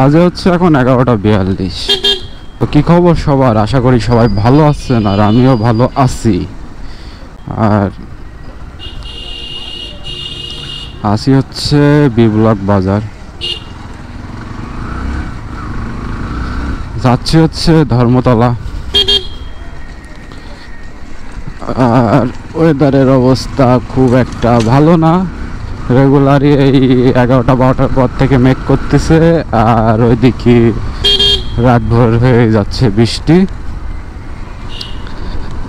বাজে হচ্ছে এখন 11:42। তো কি খবর সবার? আশা করি সবাই ভালো আছেন, আর আমিও ভালো আছি। আর আসি হচ্ছে বি ব্লক বাজার, যাচ্ছি হচ্ছে ধর্মতলা। আর ওয়েদারের অবস্থা খুব একটা ভালো না, রেগুলারই এই 11টা-12টার পর থেকে মেঘ করতেছে, আর ওইদিকে রাতভর হয়ে যাচ্ছে বৃষ্টি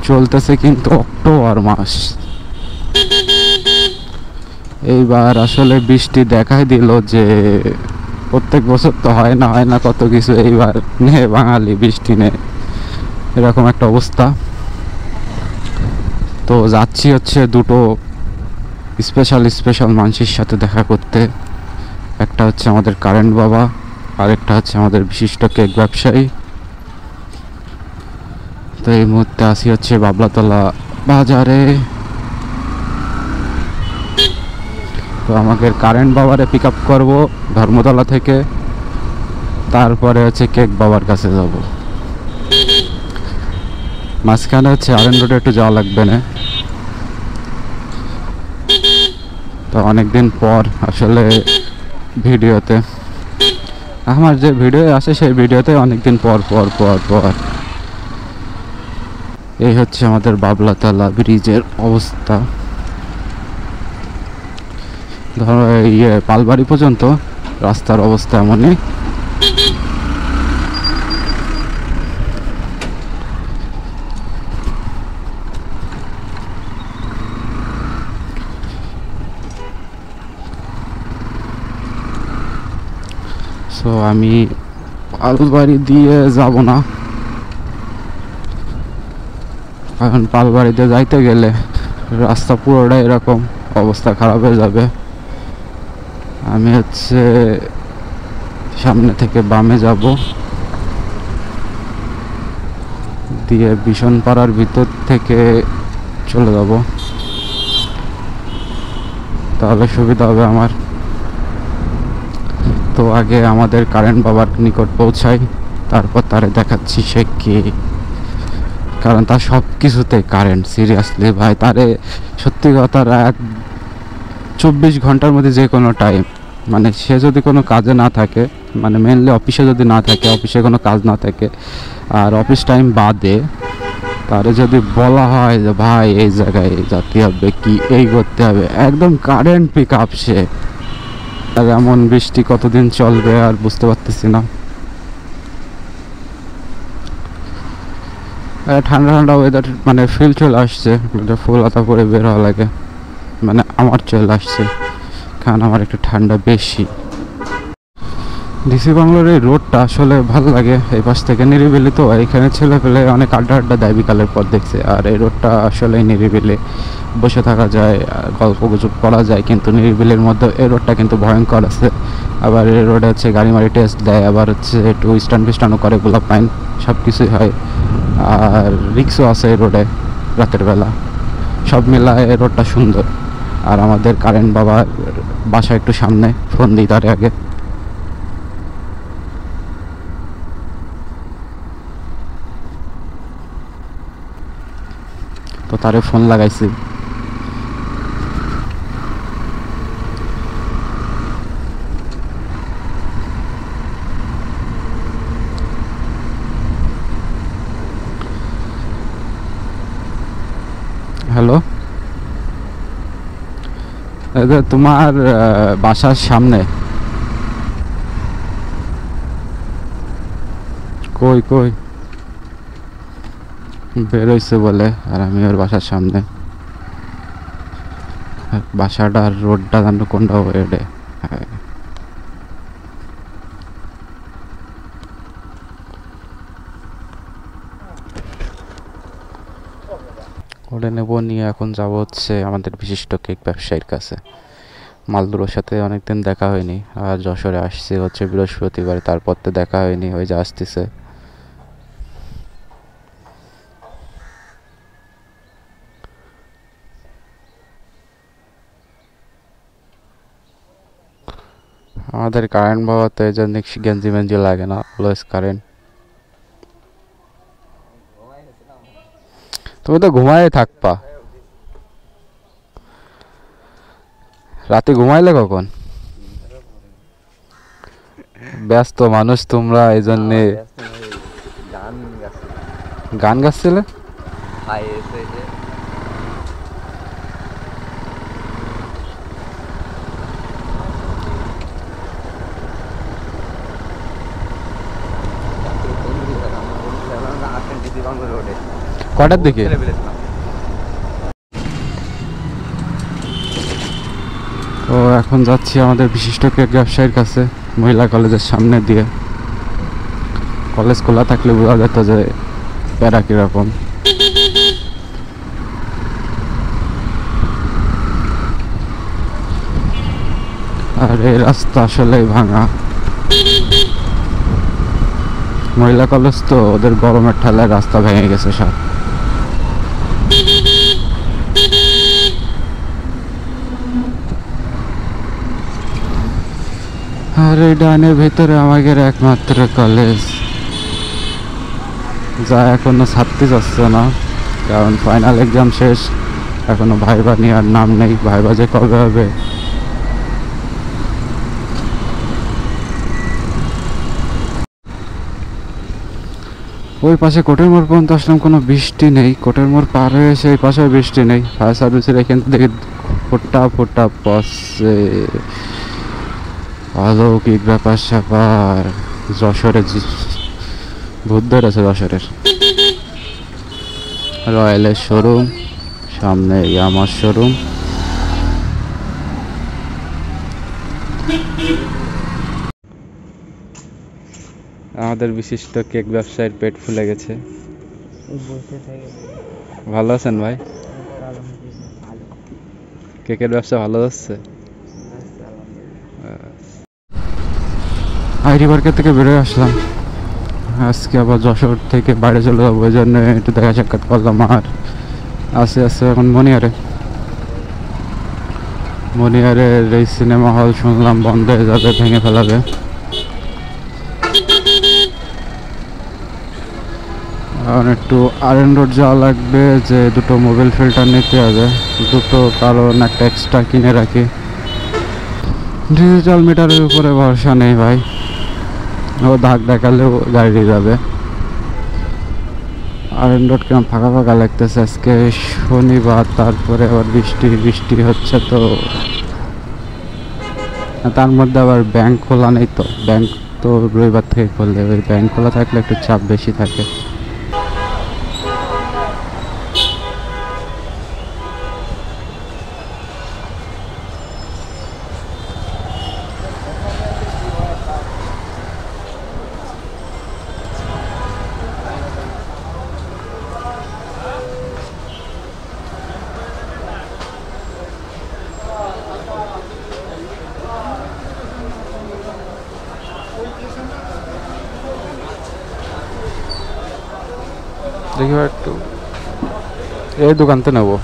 চলতেছে। কিন্তু অক্টোবর মাস, এইবার আসলে বৃষ্টি দেখাই দিল যে প্রত্যেক বছর তো হয় না কত কিছু, এইবার নে বাঙালি বৃষ্টি নে, এরকম একটা অবস্থা। তো যাচ্ছি হচ্ছে দুটো স্পেশাল মানুষের সাথে দেখা করতে। একটা হচ্ছে আমাদের কারেন্ট বাবা, আর একটা হচ্ছে আমাদের বিশিষ্ট কেক ব্যবসায়ী। তো এই মুহূর্তে আসি হচ্ছে বাবলাতলা বাজারে। তো আমাকে কারেন্ট বাবারে পিক আপ করবো ধর্মতলা থেকে, তারপরে হচ্ছে কেক বাবার কাছে যাব। মাঝখানে হচ্ছে আরএন রোডে একটু যাওয়া লাগবে না। তো অনেকদিন পর আসলে ভিডিওতে, আমার যে ভিডিও আসে সেই ভিডিওতে অনেকদিন পর পর পর পর এই হচ্ছে আমাদের বাবলাতলা ব্রিজের অবস্থা। ধরো পালবাড়ি পর্যন্ত রাস্তার অবস্থা এমনই। সো আমি পালবাড়ি দিয়ে যাব না, এখন পালবাড়িতে যাইতে গেলে রাস্তা পুরোটাই এরকম অবস্থা খারাপ হয়ে যাবে। আমি হচ্ছে সামনে থেকে বামে যাব, দিয়ে ভীষণ পাড়ার ভিতর থেকে চলে যাব, তাহলে সুবিধা হবে আমার। তো আগে আমাদের কারেন্ট বাবার নিকট পৌঁছাই, তারপর তারে দেখাচ্ছি সে কে, কারণ তার সব কিছুতে কারেন্ট। সিরিয়াসলি ভাই, তারে সত্যি কথা 24 ঘন্টার মধ্যে যে কোনো টাইম, মানে সে যদি কোনো কাজে না থাকে, মানে মেনলি অফিসে যদি না থাকে, অফিসে কোনো কাজ না থাকে, আর অফিস টাইম বাদে তারে যদি বলা হয় যে ভাই এই জায়গায় যেতে হবে, কি এই করতে হবে, একদম কারেন্ট পিক আপ সে। আর এমন বৃষ্টি কতদিন চলবে আর বুঝতে পারতেছি না। ঠান্ডা ঠান্ডা ওয়েদার, মানে ফিল চলে আসছে, ফুল হাতা পরে বের হওয়া লাগে, মানে আমার চলে আসছে, কারণ আমার একটু ঠান্ডা বেশি। ডিসি বাংলোর এই রোডটা আসলে ভালো লাগে, এই পাশ থেকে নিরিবিলি, তো এখানে ছেলে পেলে অনেক আড্ডা দেয় বিকালের পর দেখছে। আর এই রোডটা আসলে নিরিবিলি, বসে থাকা যায়, গল্প গুজব করা যায়, কিন্তু নিরিবিলির মধ্যে এই রোডটা কিন্তু ভয়ঙ্কর আছে। আবার এই রোডে হচ্ছে গাড়ি মারি টেস্ট দেয়, আবার হচ্ছে একটু স্ট্যান্ড ফিস্টানও করে, গোলাপ পাইন সব কিছুই হয়। আর রিক্সও আছে এই রোডে রাতের বেলা, সব মিলায় এই রোডটা সুন্দর। আর আমাদের কারেন্ট বাবার বাসা একটু সামনে, ফোন দিই তারে আগে। তো তারে ফোন লাগাইছি। হ্যালো, তোমার বাসার সামনে। কই কই বেরোইছে বলে, আর আমি ওর বাসার সামনে। বাসাটা আর রোডটা জানো কোনটা ওয়েডে। হ্যাঁ, ওটা নেবো, নিয়ে এখন যাব হচ্ছে আমাদের বিশিষ্ট কেক ব্যবসায়ীর কাছে। মালদুর সাথে অনেকদিন দেখা হয়নি, আর যশোরে আসছে হচ্ছে বৃহস্পতিবার, তারপর তো দেখা হয়নি, ওই যে আসতেছে। আমাদের কারেন্ট বাবাতে এই জন্য গেঞ্জি মেঞ্জি লাগে না, অলওয়েজ কারেন্ট। তুমি তো ঘুমায় থাকবা, রাতে ঘুমাইলে কখন? ব্যস্ত মানুষ তোমরা, এই জন্যে গান গাচ্ছিলে। কটার দিকে? তো এখন যাচ্ছি আমাদের বিশিষ্ট কেক ব্যবসায়ীর কাছে, মহিলা কলেজের সামনে দিয়ে। কলেজ খোলা থাকলে বোঝা যেত যে প্যারা কিরকম। আর এই রাস্তা আসলেই ভাঙা। মহিলা কলেজ তো, ওদের গরমের ঠেলায় রাস্তা ভেঙে গেছে সব। আর এই ডানের ভিতরে আমাদের একমাত্র কলেজ, যা এখনো ছাড়তে যাচ্ছে না, কারণ ফাইনাল এক্সাম শেষ, এখনো ভাইবা নেওয়ার নাম নেই। ভাইবা যে কবে হবে। ওই পাশে কোটের মোড় পর্যন্ত আসলাম, কোনো বৃষ্টি নেই। কোটের মোড় পার হয়ে এসে এই পাশে বৃষ্টি নেই। ফায়ার সার্ভিসের এখান থেকে ফোটা ফোটা পড়ছে। অলৌকিক ব্যাপার স্যাপার। যশোরে ভূত ধরেছে যশোরের। রয়্যালের শোরুম, সামনে ইয়ামার শোরুম। আমাদের বিশিষ্ট কেক ব্যবসায়ীর পেট ফুলে গেছে। ভালো আছেন ভাই? কেকের ব্যবসা ভালো যাচ্ছে? আইডি পার্কের থেকে বেরোয় আসলাম, আজকে আবার যশোর থেকে বাইরে চলে যাবো, ওই জন্য একটু দেখা সাক্ষাৎ করলাম। আর আস্তে আস্তে এখন মনিয়ারের এই সিনেমা হল শুনলাম বন্ধ হয়ে যাবে, ভেঙে ফেলাবে। এখন একটু আরএন রোড যাওয়া লাগবে, যে দুটো মোবাইল ফিল্টার নিতে হবে দুটো, কারণ একটা এক্সট্রা কিনে রাখি। ডিজিটাল মিটারের উপরে ভরসা নেই ভাই, ও দাগ দেখালেও গাড়ি যাবে। আরএন রোড কেমন ফাঁকা ফাঁকা লাগতেছে, আজকে শনিবার, তারপরে আবার বৃষ্টি হচ্ছে, তো তার মধ্যে আবার ব্যাংক খোলা নেই। তো ব্যাংক তো রবিবার থেকে খুললে, ওই ব্যাংক খোলা থাকলে একটু চাপ বেশি থাকে। দেখি একটু এই দোকানতে নেবো।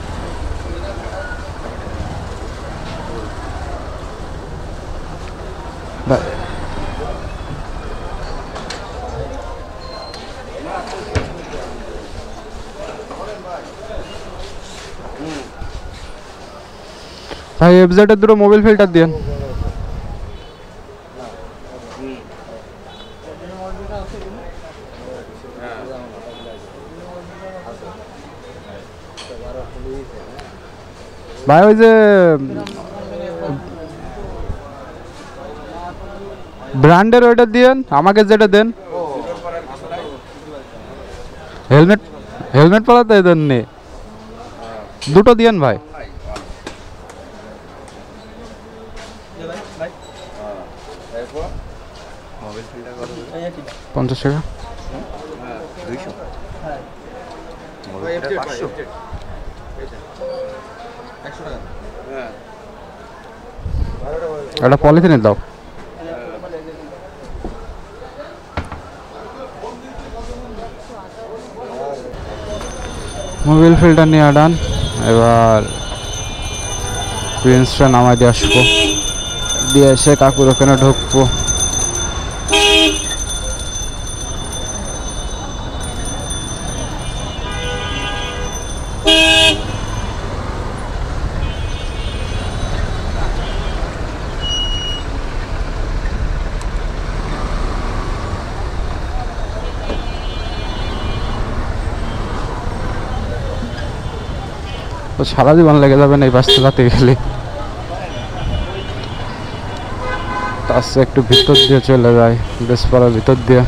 ভাই এফজেডের দুটো মোবাইল ফিল্টার দিন। ভাই ওই যে ব্র্যান্ডের ওইটা দিয়েন, আমাকে যেটা দেন। হেলমেট পালাতে দেন নে, দুটো দিয়েন ভাই। পঞ্চাশ টাকা। একটা পলিথিনের দাও। মোবাইল ফিল্টার নিয়ে ডান। এবার প্রিন্সটা নামাই দিয়ে আসবো। দিয়ে এসে কাকুর ওখানে ঢুকবো। তো সারা জীবন লেগে যাবে না এই পাশে রাতে গেলে। তার চেয়ে একটু ভিতর দিয়ে চলে যায়, বেসপাড়ার ভিতর দিয়ে।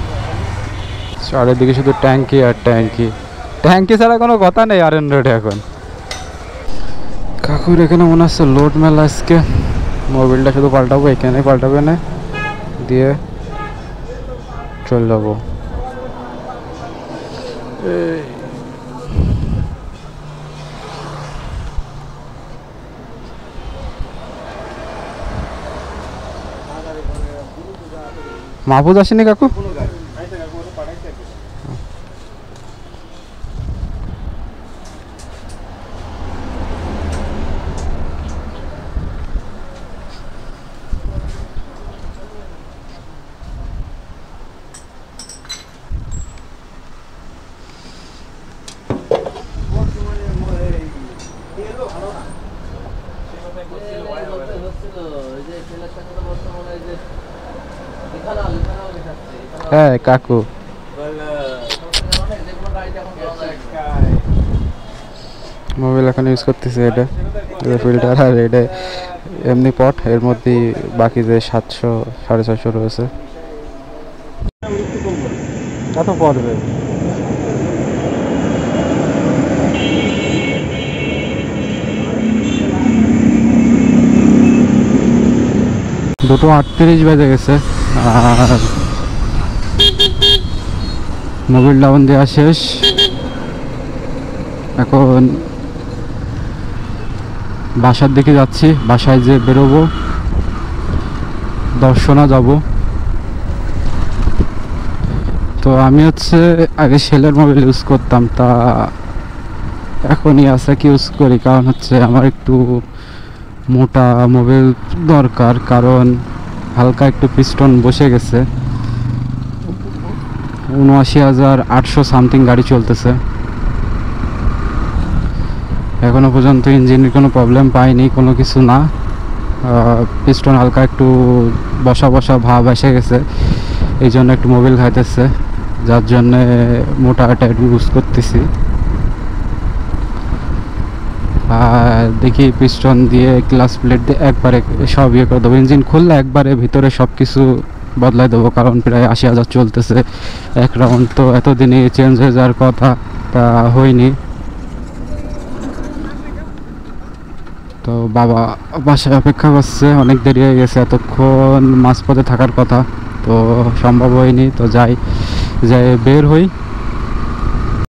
চারিদিকে শুধু ট্যাঙ্কি আর ট্যাঙ্কি, ট্যাঙ্কি ছাড়া কোনো কথা নেই আর এন রোডে এখন। কাকুর এখানে মনে হচ্ছে লোড মেলা আজকে। মোবিলটা শুধু পাল্টাবো, এখানে পাল্টাবে না দিয়ে চলে যাবো। মাহফুজ আসেনি কাকু? হ্যাঁ কাকু, মোবাইল এখন ইউজ করতেছে এটা ফিল্টার, আর এটা এমনি পট, এর মধ্যে বাকি যে 700 650 রয়েছে কত পড়বে। দুটো 38 বেজে গেছে আর মোবিল ডাউন দেওয়া শেষ। এখন বাসার দিকে যাচ্ছি, বাসায় যে বেরোবো, দর্শনা যাব। তো আমি হচ্ছে আগে সেলের মোবাইল ইউজ করতাম, তা এখনই আছে কি ইউজ করি, কারণ হচ্ছে আমার একটু মোটা মোবাইল দরকার, কারণ হালকা একটু পিস্টন বসে গেছে। ৭৯,৮০০ সামথিং গাড়ি চলতেছে, এখনো পর্যন্ত ইঞ্জিনের কোনো প্রবলেম পাইনি, কোনো কিছু না। পিস্টন হালকা একটু বসা বসা ভাব এসে গেছে, এই জন্য একটু মোবিল খাইতেছে, যার জন্যে মোটা টাইট ইউজ করতেছি। আর দেখি পিস্টন দিয়ে ক্লাস প্লেট দিয়ে একবারে সব ইয়ে করে দেবো, ইঞ্জিন খুললে একবারে ভিতরে সব কিছু বদলাই দেবো, কারণ প্রায় ৮০,০০০ চলতেছে। এক রাউন্ড তো এতদিনই চেঞ্জ হয়ে যাওয়ার কথা, তা হয়নি। তো বাবা বাসায় অপেক্ষা করছে, অনেক দেরি হয়ে গেছে, এতক্ষণ মাঝপথে থাকার কথা, তো সম্ভব হয়নি। তো যাই বের হই।